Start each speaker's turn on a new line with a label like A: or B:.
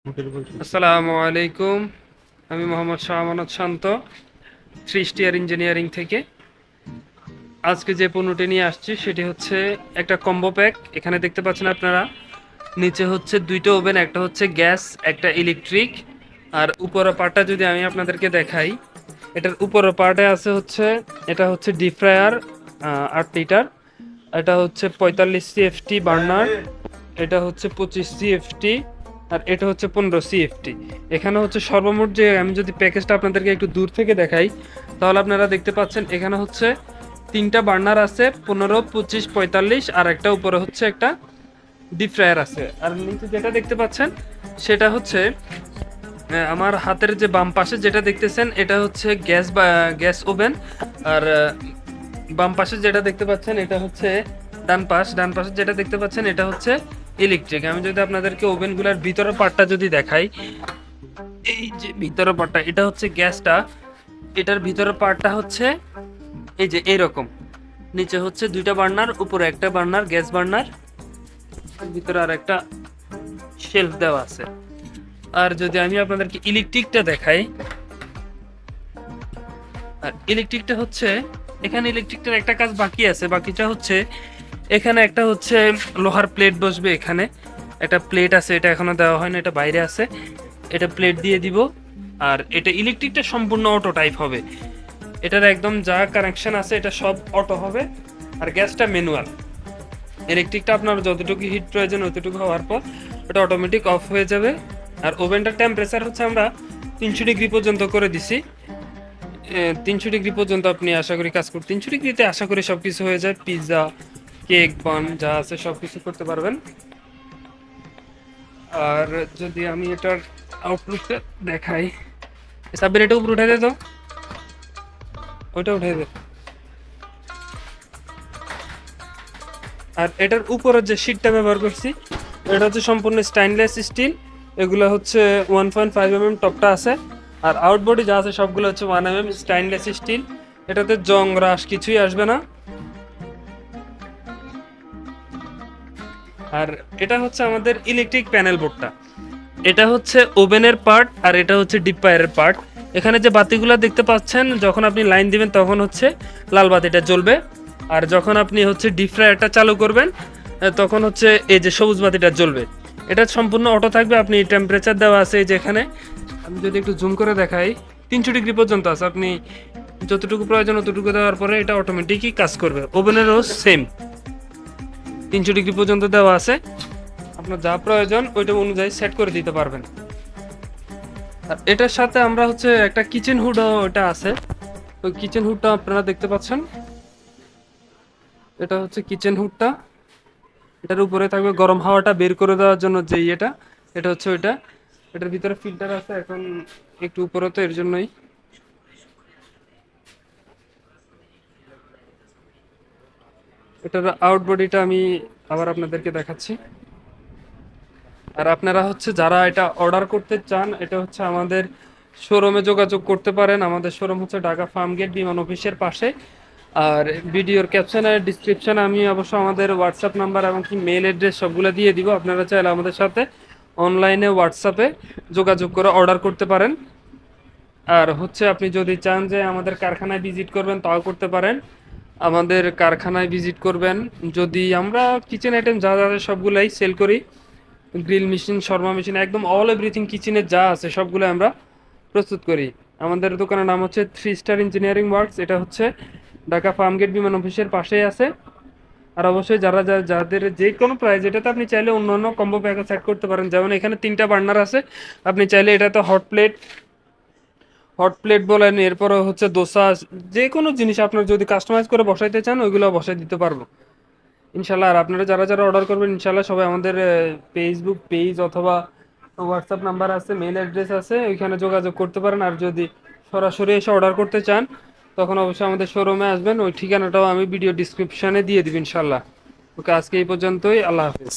A: আসসালামু আলাইকুম। আমি মোহাম্মদ শাহ আমানত শান্ত, থ্রি স্টার ইঞ্জিনিয়ারিং থেকে। আজকে যে পণ্যটি নিয়ে আসছি সেটি হচ্ছে একটা কম্বো প্যাক। এখানে দেখতে পাচ্ছেন আপনারা, নিচে হচ্ছে দুইটা ওভেন, একটা হচ্ছে গ্যাস, একটা ইলেকট্রিক। আর উপরের পার্টটা যদি আমি আপনাদেরকে দেখাই, এটার উপরের পার্টে আছে হচ্ছে, এটা হচ্ছে ডিপ ফ্রায়ার 8 লিটার, এটা হচ্ছে 45 CFT বার্নার, এটা হচ্ছে 25 CFT, আর এটা হচ্ছে 15 CFT। এখানে হচ্ছে সর্বমোট, যে আমি যদি প্যাকেজটা আপনাদেরকে একটু দূর থেকে দেখাই, তাহলে আপনারা দেখতে পাচ্ছেন এখানে হচ্ছে তিনটা বার্নার আছে, 15, 25, 45, আর একটা উপরে হচ্ছে একটা ডিপ ফ্রায়ার আছে। আর নিচে যেটা দেখতে পাচ্ছেন সেটা হচ্ছে আমার হাতের যে বাম পাশে যেটা দেখতেছেন এটা হচ্ছে গ্যাস বা গ্যাস ওভেন। আর বাম পাশে যেটা দেখতে পাচ্ছেন এটা হচ্ছে ডান পাশে যেটা দেখতে পাচ্ছেন এটা হচ্ছে ইলেকট্রিক। আমি যদি আপনাদেরকে ওভেনগুলোর ভিতরের পার্টটা যদি দেখাই, এই যে ভিতরের পার্টটা, এটা হচ্ছে গ্যাসটা, এটার ভিতরের পার্টটা হচ্ছে এই যে এরকম। নিচে হচ্ছে দুইটা বার্নার, উপরে একটা বার্নার, গ্যাস বার্নার, ভিতরে আর একটা শেলফ দেওয়া আছে। আর যদি আমি আপনাদেরকে ইলেকট্রিকটা দেখাই, আর ইলেকট্রিকটা হচ্ছে, এখানে ইলেকট্রিকটার একটা কাজ বাকি আছে, বাকিটা হচ্ছে এখানে একটা হচ্ছে লোহার প্লেট বসবে। এখানে একটা প্লেট আছে, এটা এখনো দেওয়া হয় না, এটা বাইরে আছে, এটা প্লেট দিয়ে দিব। আর এটা ইলেকট্রিকটা সম্পূর্ণ অটো টাইপ হবে, এটার একদম যা কানেকশন আছে এটা সব অটো হবে। আর গ্যাসটা ম্যানুয়াল। ইলেকট্রিকটা আপনার যতটুকু হিট প্রয়োজন ততটুকু হওয়ার পর এটা অটোমেটিক অফ হয়ে যাবে। আর ওভেনটার টেম্পারেচার হচ্ছে আমরা 300 ডিগ্রি পর্যন্ত করে দিছি। 300 ডিগ্রি পর্যন্ত আপনি আশা করি কাজ করতে, 300 ডিগ্রিতে আশা করি সব কিছু হয়ে যায়, পিৎজা, কেক, বান যা আছে সব কিছু করতে পারবেন। আর যদি আমি এটার আউটলুকটা দেখাই, সাবের এটা উপরে উঠে দে তো, ওইটা উঠে দে। আর এটার উপরের যে শীটটা ব্যবহার করছি এটা হচ্ছে সম্পূর্ণ স্টেইনলেস স্টিল। এগুলো হচ্ছে 1.5 mm টপটা আছে। আর আউটবডি যা আছে সবগুলো হচ্ছে 1 mm স্টেইনলেস স্টিল। এটাতে জং রাশ কিছুই আসবে না। আর এটা হচ্ছে আমাদের ইলেকট্রিক প্যানেল বোর্ডটা, এটা হচ্ছে ওভেনের পার্ট, আর এটা হচ্ছে ডিপ ফ্রায়ারের পার্ট। এখানে যে বাতিগুলো দেখতে পাচ্ছেন, যখন আপনি লাইন দিবেন তখন হচ্ছে লাল বাতিটা জ্বলবে। আর যখন আপনি হচ্ছে ডিপ ফ্রায়ারটা চালু করবেন তখন হচ্ছে এই যে সবুজ বাতিটা জ্বলবে। এটা সম্পূর্ণ অটো থাকবে। আপনি টেম্পারেচার দেওয়া আছে এই যে এখানে, আমি যদি একটু জুম করে দেখাই, 300 ডিগ্রি পর্যন্ত আছে। আপনি যতটুকু প্রয়োজন ততটুকু দেওয়ার পরে এটা অটোমেটিকই কাজ করবে। ওভেনেরও সেম 300 ডিগ্রি পর্যন্ত দেওয়া আছে, আপনার যা প্রয়োজন ওইটা অনুযায়ী সেট করে দিতে পারবেন। আর এটার সাথে আমরা হচ্ছে একটা কিচেন হুডও এটা আছে, ওই কিচেন হুডটা আপনারা দেখতে পাচ্ছেন, এটা হচ্ছে কিচেন হুডটা। এটার উপরে থাকবে গরম হাওয়াটা বের করে দেওয়ার জন্য যে ইয়েটা, এটা হচ্ছে ওইটা। এটার ভিতরে ফিল্টার আছে, এখন একটু উপরে তো এর জন্যই। এটার আউট বডিটা আমি আবার আপনাদেরকে দেখাচ্ছি। আর আপনারা হচ্ছে যারা এটা অর্ডার করতে চান, এটা হচ্ছে আমাদের শোরুমে যোগাযোগ করতে পারেন। আমাদের শোরুম হচ্ছে ঢাকা ফার্মগেট বিমান অফিসের পাশে। আর ভিডিওর ক্যাপশন আর ডিসক্রিপশনে আমি অবশ্য আমাদের হোয়াটসঅ্যাপ নাম্বার এবং কি মেল অ্যাড্রেস সবগুলো দিয়ে দিব। আপনারা চাইলে আমাদের সাথে অনলাইনে হোয়াটসঅ্যাপে যোগাযোগ করে অর্ডার করতে পারেন। আর হচ্ছে আপনি যদি চান যে আমাদের কারখানায় ভিজিট করবেন তাও করতে পারেন, আমাদের কারখানায় ভিজিট করবেন। যদি আমরা কিচেন আইটেম যা যা আছে সবগুলাই সেল করি, গ্রিল মেশিন, শর্মা মেশিন, একদম অল এভরিথিং কিচেনের যা আছে সবগুলো আমরা প্রস্তুত করি। আমাদের দোকানের নাম হচ্ছে থ্রি স্টার ইঞ্জিনিয়ারিং ওয়ার্কস, এটা হচ্ছে ঢাকা ফার্মগেট বিমান অফিসের পাশেই আছে। আর অবশ্যই যাদের যে কোনো প্রাইস, এটাতে আপনি চাইলে অন্য অন্য কম্বো প্যাকও সেট করতে পারেন। যেমন এখানে তিনটা বার্নার আছে, আপনি চাইলে এটাতে হট প্লেট বলেন, এরপরে হচ্ছে দোসা, যে কোনো জিনিস আপনার যদি কাস্টমাইজ করে বসাইতে চান ওইগুলো বসাই দিতে পারবো ইনশাল্লাহ। আর আপনারা যারা যারা অর্ডার করবেন ইনশাল্লাহ সবাই আমাদের ফেসবুক পেজ অথবা হোয়াটসঅ্যাপ নাম্বার আছে, মেল অ্যাড্রেস আছে, ওইখানে যোগাযোগ করতে পারেন। আর যদি সরাসরি এসে অর্ডার করতে চান তখন অবশ্যই আমাদের শোরুমে আসবেন, ওই ঠিকানাটাও আমি ভিডিও ডিসক্রিপশানে দিয়ে দিব ইনশাল্লাহ। ওকে, আজকে এই পর্যন্তই, আল্লাহ হাফিজ।